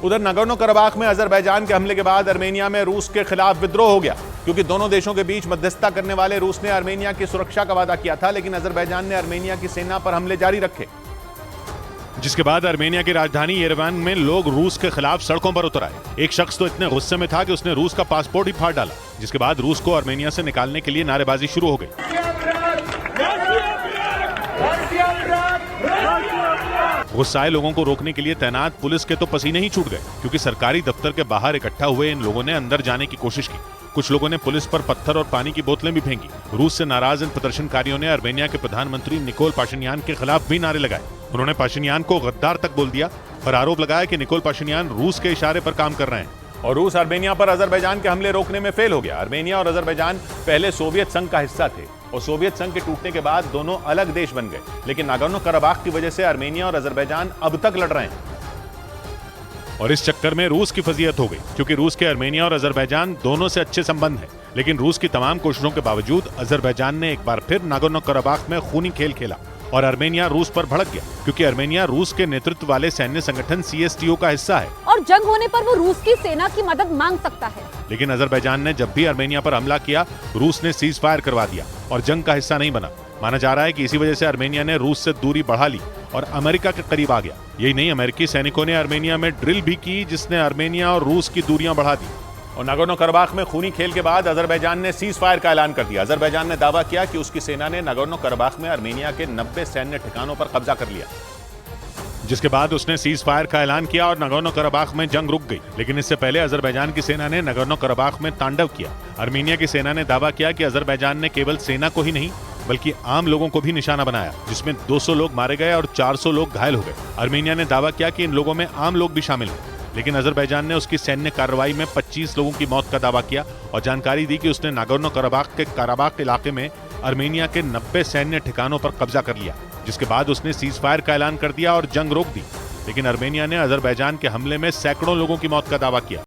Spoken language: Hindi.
उधर नागोर्नो कराबाख में अजरबैजान के हमले के बाद आर्मेनिया में रूस के खिलाफ विद्रोह हो गया, क्योंकि दोनों देशों के बीच मध्यस्थता करने वाले रूस ने आर्मेनिया की सुरक्षा का वादा किया था, लेकिन अजरबैजान ने आर्मेनिया की सेना पर हमले जारी रखे, जिसके बाद आर्मेनिया की राजधानी येरेवान में लोग रूस के खिलाफ सड़कों पर उतर आए। एक शख्स तो इतने गुस्से में था कि उसने रूस का पासपोर्ट ही फाड़ डाला, जिसके बाद रूस को आर्मेनिया से निकालने के लिए नारेबाजी शुरू हो गई। गुस्साए लोगों को रोकने के लिए तैनात पुलिस के तो पसीने ही छूट गए, क्योंकि सरकारी दफ्तर के बाहर इकट्ठा हुए इन लोगों ने अंदर जाने की कोशिश की। कुछ लोगों ने पुलिस पर पत्थर और पानी की बोतलें भी फेंकी। रूस से नाराज इन प्रदर्शनकारियों ने आर्मेनिया के प्रधानमंत्री निकोल पाशिनियान के खिलाफ भी नारे लगाए। उन्होंने पाशिनियान को गद्दार तक बोल दिया और आरोप लगाया कि निकोल पाशिनियान रूस के इशारे पर काम कर रहे हैं और रूस आर्मेनिया पर अजरबैजान के हमले रोकने में फेल हो गया। आर्मेनिया और अजरबैजान पहले सोवियत संघ का हिस्सा थे और सोवियत संघ के टूटने के बाद दोनों अलग देश बन गए, लेकिन नागोर्नो कराबाख की वजह से आर्मेनिया और अजरबैजान अब तक लड़ रहे हैं और इस चक्कर में रूस की फजीहत हो गई, क्योंकि रूस के आर्मेनिया और अजरबैजान दोनों से अच्छे संबंध हैं। लेकिन रूस की तमाम कोशिशों के बावजूद अजरबैजान ने एक बार फिर नागोर्नो कराबाख में खूनी खेल खेला और आर्मेनिया रूस पर भड़क गया, क्योंकि आर्मेनिया रूस के नेतृत्व वाले सैन्य संगठन CSTO का हिस्सा है और जंग होने पर वो रूस की सेना की मदद मांग सकता है। लेकिन अजरबैजान ने जब भी आर्मेनिया पर हमला किया, रूस ने सीज फायर करवा दिया और जंग का हिस्सा नहीं बना। माना जा रहा है कि इसी वजह से आर्मेनिया ने रूस से दूरी बढ़ा ली और अमेरिका के करीब आ गया। यही नहीं, अमेरिकी सैनिकों ने आर्मेनिया में ड्रिल भी की, जिसने आर्मेनिया और रूस की दूरियां बढ़ा दी। और नागोर्नो कराबाख में खूनी खेल के बाद अजरबैजान ने सीज फायर का ऐलान कर दिया। अजरबैजान ने दावा किया कि उसकी सेना ने नागोर्नो कराबाख में आर्मेनिया के 90 सैन्य ठिकानों पर कब्जा कर लिया, जिसके बाद उसने सीज फायर का ऐलान किया और नागोर्नो कराबाख में जंग रुक गई। लेकिन इससे पहले अजरबैजान की सेना ने नागोर्नो कराबाख में तांडव किया। आर्मेनिया की सेना ने दावा किया कि अजरबैजान ने केवल सेना को ही नहीं बल्कि आम लोगों को भी निशाना बनाया, जिसमें 200 लोग मारे गए और 400 लोग घायल हो गए। आर्मेनिया ने दावा किया कि इन लोगों में आम लोग भी शामिल हैं, लेकिन अजरबैजान ने उसकी सैन्य कार्रवाई में 25 लोगों की मौत का दावा किया और जानकारी दी कि उसने नागोर्नो कराबाख के काराबाख इलाके में आर्मेनिया के 90 सैन्य ठिकानों पर कब्जा कर लिया, जिसके बाद उसने सीज फायर का ऐलान कर दिया और जंग रोक दी। लेकिन आर्मेनिया ने अजरबैजान के हमले में सैकड़ों लोगों की मौत का दावा किया।